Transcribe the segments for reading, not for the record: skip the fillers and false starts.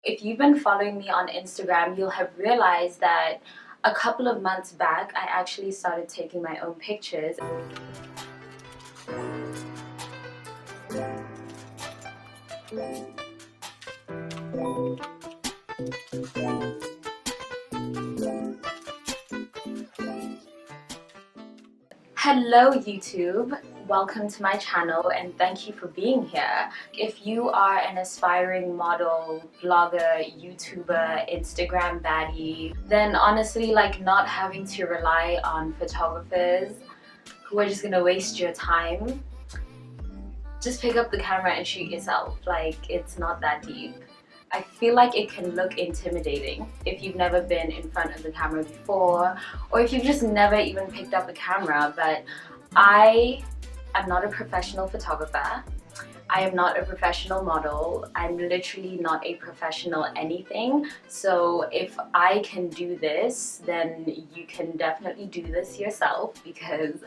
If you've been following me on Instagram, you'll have realized that a couple of months back, I actually started taking my own pictures. Hello YouTube, welcome to my channel and thank you for being here. If you are an aspiring model, vlogger, YouTuber, Instagram baddie, then honestly not having to rely on photographers who are just gonna waste your time, just pick up the camera and shoot yourself. It's not that deep. I feel like it can look intimidating if you've never been in front of the camera before, or if you've just never even picked up a camera, but I am not a professional photographer. I am not a professional model. I'm literally not a professional anything. So if I can do this, then you can definitely do this yourself, because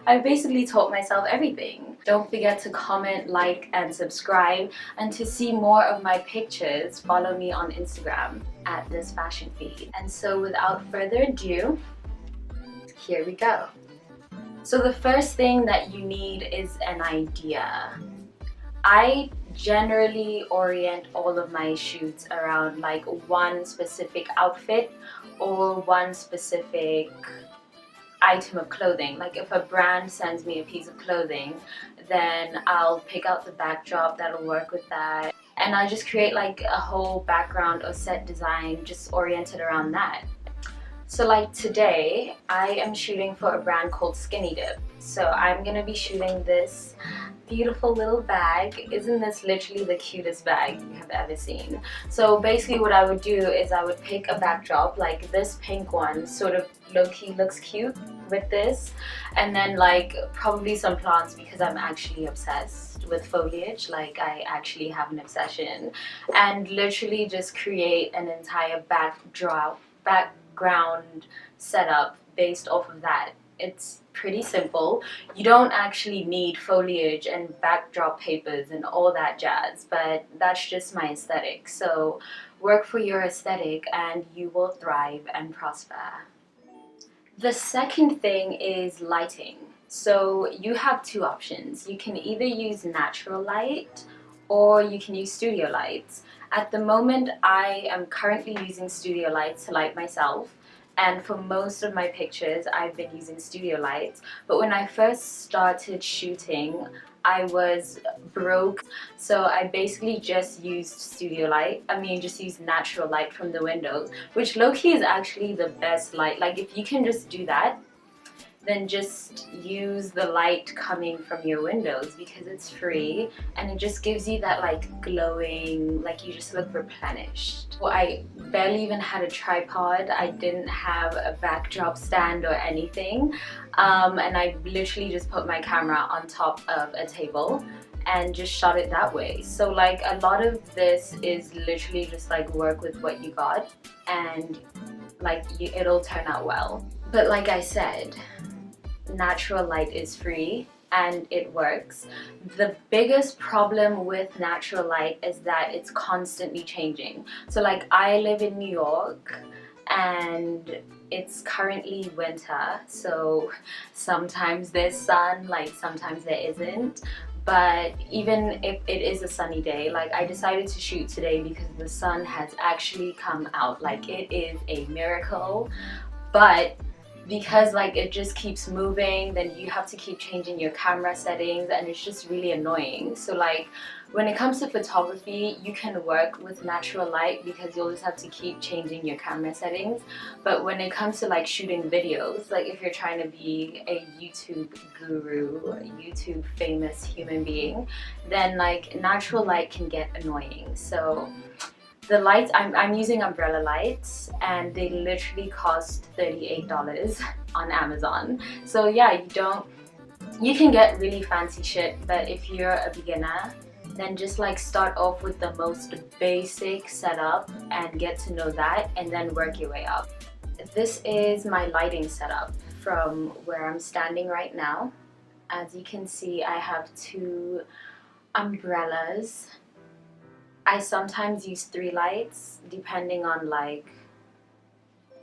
I basically taught myself everything. Don't forget to comment, like, and subscribe. And to see more of my pictures, follow me on Instagram at This Fashion Feed. And so without further ado, here we go. So the first thing that you need is an idea. I generally orient all of my shoots around one specific outfit or one specific item of clothing. Like if a brand sends me a piece of clothing, then I'll pick out the backdrop that'll work with that, and I just create a whole background or set design just oriented around that. So today, I am shooting for a brand called Skinny Dip. So I'm gonna be shooting this beautiful little bag. Isn't this literally the cutest bag you have ever seen? So basically what I would do is I would pick a backdrop, like this pink one, sort of low-key looks cute with this, and then probably some plants, because I'm actually obsessed with foliage. I actually have an obsession, and literally just create an entire background setup based off of that. It's pretty simple. You don't actually need foliage and backdrop papers and all that jazz, but that's just my aesthetic. So work for your aesthetic and you will thrive and prosper. The second thing is lighting. So you have two options. You can either use natural light or you can use studio lights. At the moment, I am currently using studio lights to light myself, and for most of my pictures I've been using studio lights. But when I first started shooting, I was broke, so I basically just used just used natural light from the windows, which low-key is actually the best light. If you can just do that, then just use the light coming from your windows, because it's free and it just gives you that glowing, you just look replenished. Well, I barely even had a tripod. I didn't have a backdrop stand or anything, and I literally just put my camera on top of a table and just shot it that way. So a lot of this is literally just work with what you got, and it'll turn out well. But like I said, natural light is free and it works. The biggest problem with natural light is that it's constantly changing. So I live in New York and it's currently winter, so sometimes there's sun, sometimes there isn't. But even if it is a sunny day, I decided to shoot today because the sun has actually come out. It is a miracle. But because it just keeps moving, then you have to keep changing your camera settings and it's just really annoying. So when it comes to photography, you can work with natural light because you'll just have to keep changing your camera settings. But when it comes to shooting videos, if you're trying to be a YouTube guru, a YouTube famous human being, then natural light can get annoying. So the lights, I'm using umbrella lights, and they literally cost $38 on Amazon. So yeah, you can get really fancy shit, but if you're a beginner, then just start off with the most basic setup and get to know that, and then work your way up. This is my lighting setup from where I'm standing right now. As you can see, I have two umbrellas I sometimes use 3 lights depending on like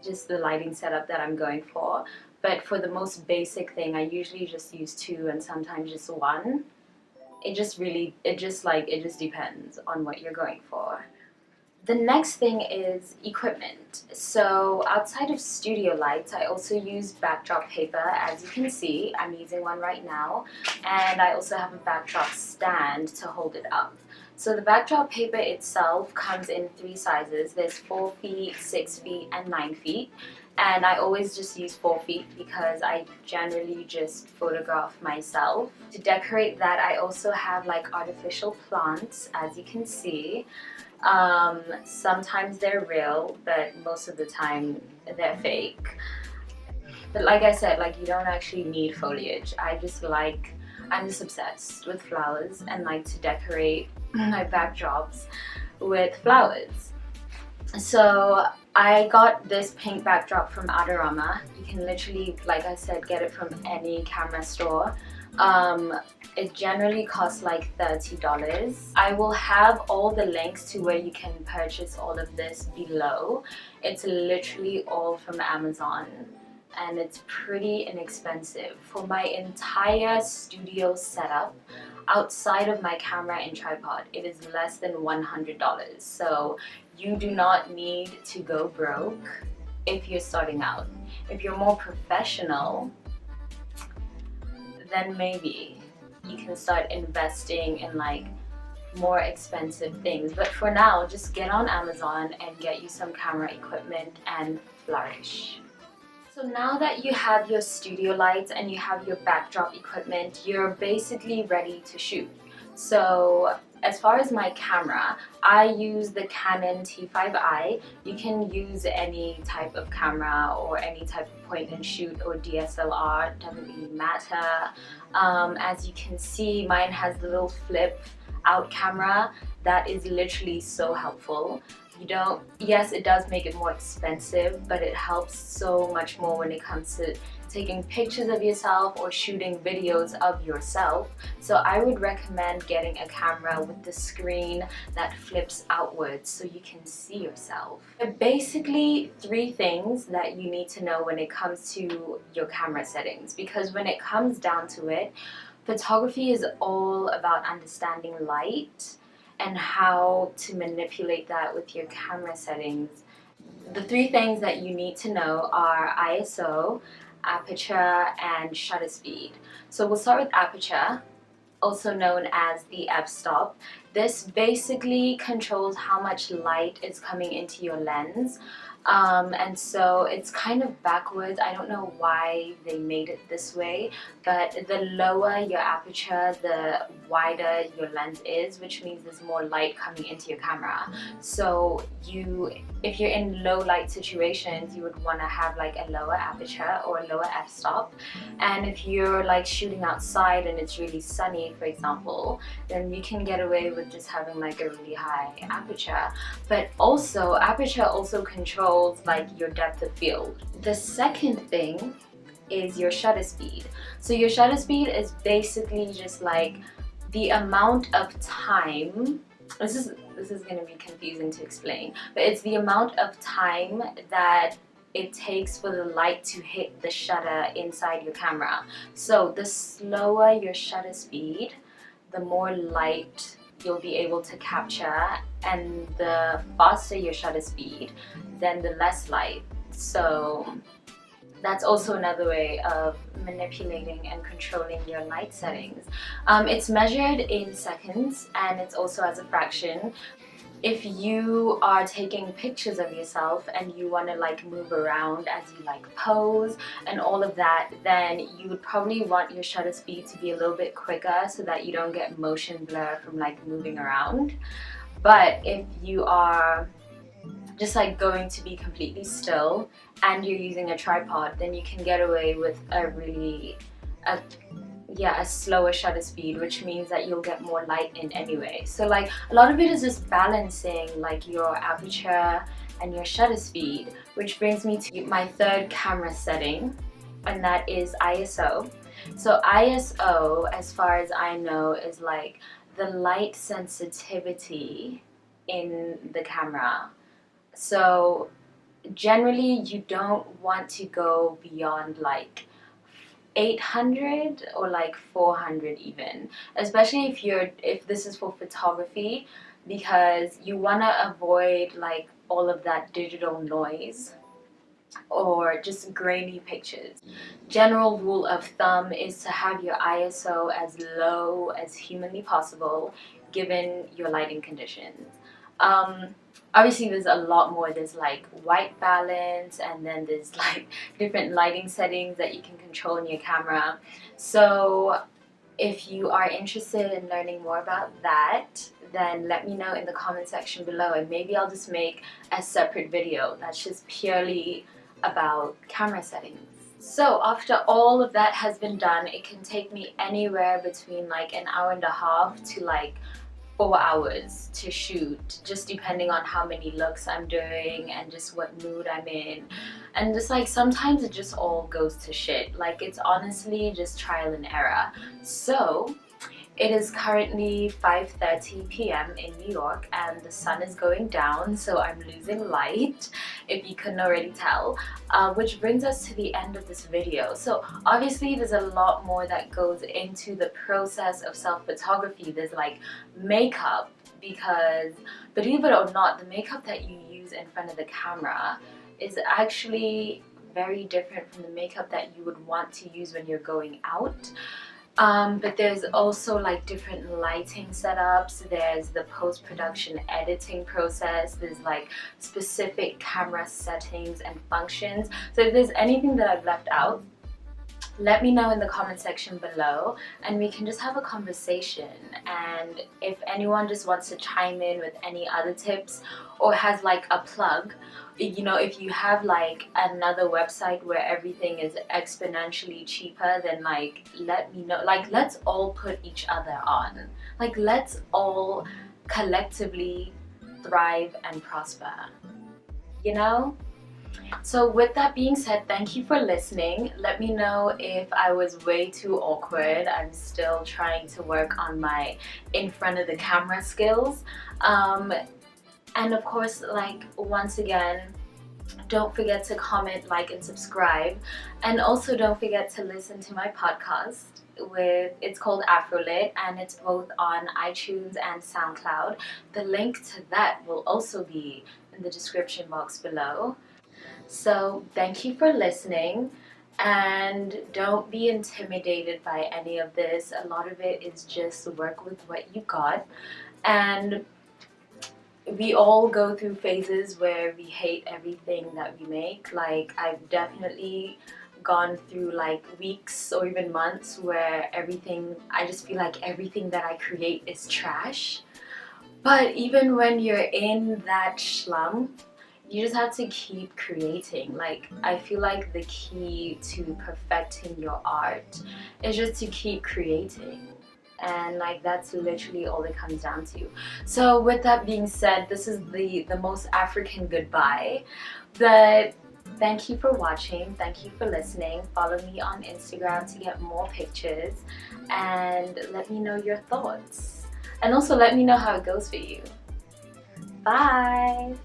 just the lighting setup that I'm going for. But for the most basic thing, I usually just use 2 and sometimes just 1. It just depends on what you're going for. The next thing is equipment. So outside of studio lights, I also use backdrop paper. As you can see, I'm using one right now, and I also have a backdrop stand to hold it up. So the backdrop paper itself comes in 3 sizes. There's 4 feet, 6 feet, and 9 feet. And I always just use 4 feet because I generally just photograph myself. To decorate that, I also have like artificial plants, as you can see. Sometimes they're real, but most of the time they're fake. But like I said, like you don't actually need foliage. I'm just obsessed with flowers and like to decorate my backdrops with flowers. So I got this pink backdrop from Adorama. You can literally, like I said, get it from any camera store. It generally costs like $30. I will have all the links to where you can purchase all of this below. It's literally all from Amazon and it's pretty inexpensive. For my entire studio setup, outside of my camera and tripod, it is less than $100. So you do not need to go broke if you're starting out. If you're more professional, then maybe you can start investing in like more expensive things. But for now, just get on Amazon and get you some camera equipment and flourish. So now that you have your studio lights and you have your backdrop equipment, you're basically ready to shoot. So as far as my camera, I use the Canon T5i. You can use any type of camera or any type of point and shoot or DSLR, doesn't really matter. As you can see, mine has the little flip out camera. That is literally so helpful. Yes, it does make it more expensive, but it helps so much more when it comes to taking pictures of yourself or shooting videos of yourself. So I would recommend getting a camera with the screen that flips outwards so you can see yourself. But basically 3 things that you need to know when it comes to your camera settings, because when it comes down to it, photography is all about understanding light and how to manipulate that with your camera settings. The 3 things that you need to know are ISO, aperture, and shutter speed. So we'll start with aperture, also known as the f-stop. This basically controls how much light is coming into your lens. And so it's kind of backwards. I don't know why they made it this way, but the lower your aperture, the wider your lens is, which means there's more light coming into your camera. So if you're in low light situations, you would want to have like a lower aperture or a lower f-stop. And if you're like shooting outside and it's really sunny, for example, then you can get away with just having like a really high aperture. But also, aperture also controls like your depth of field. The second thing is your shutter speed. So your shutter speed is basically just like the amount of time, this is going to be confusing to explain, but it's the amount of time that it takes for the light to hit the shutter inside your camera. So the slower your shutter speed, the more light you'll be able to capture, and the faster your shutter speed, then the less light. So that's also another way of manipulating and controlling your light settings. It's measured in seconds and it's also as a fraction. If you are taking pictures of yourself and you want to like move around as you like pose and all of that, then you would probably want your shutter speed to be a little bit quicker so that you don't get motion blur from like moving around. But if you are just like going to be completely still and you're using a tripod, then you can get away with a slower shutter speed, which means that you'll get more light in anyway. So like a lot of it is just balancing like your aperture and your shutter speed, which brings me to my third camera setting, and that is ISO. So ISO, as far as I know, is like the light sensitivity in the camera. So generally you don't want to go beyond like 800 or like 400 even, especially if this is for photography, because you want to avoid like all of that digital noise or just grainy pictures. General rule of thumb is to have your ISO as low as humanly possible given your lighting conditions. Obviously there's a lot more. There's like white balance, and then there's like different lighting settings that you can control in your camera. So if you are interested in learning more about that, then let me know in the comment section below, and maybe I'll just make a separate video that's just purely about camera settings. So after all of that has been done, it can take me anywhere between like an hour and a half to like 4 hours to shoot, just depending on how many looks I'm doing and just what mood I'm in. And just like sometimes it just all goes to shit. Like it's honestly just trial and error. So it is currently 5:30 p.m. in New York and the sun is going down, so I'm losing light, if you couldn't already tell, which brings us to the end of this video. So obviously there's a lot more that goes into the process of self-photography. There's like makeup, because believe it or not, the makeup that you use in front of the camera is actually very different from the makeup that you would want to use when you're going out. But there's also like different lighting setups, there's the post-production editing process, there's like specific camera settings and functions. So if there's anything that I've left out, let me know in the comment section below and we can just have a conversation. And if anyone just wants to chime in with any other tips or has like a plug, you know, if you have like another website where everything is exponentially cheaper, then like let me know. Like let's all put each other on. Like let's all collectively thrive and prosper, you know? So with that being said, thank you for listening. Let me know if I was way too awkward. I'm still trying to work on my in front of the camera skills. And of course, like once again, don't forget to comment, like, and subscribe. And also don't forget to listen to my podcast. It's called Afrolit, and it's both on iTunes and SoundCloud. The link to that will also be in the description box below. So thank you for listening, and don't be intimidated by any of this. A lot of it is just work with what you got, and we all go through phases where we hate everything that we make. Like I've definitely gone through like weeks or even months where I just feel like everything that I create is trash. But even when you're in that slump, you just have to keep creating. Like I feel like the key to perfecting your art is just to keep creating, and like that's literally all it comes down to. So with that being said, this is the most African goodbye, but thank you for watching, thank you for listening. Follow me on Instagram to get more pictures, and let me know your thoughts, and also let me know how it goes for you. Bye.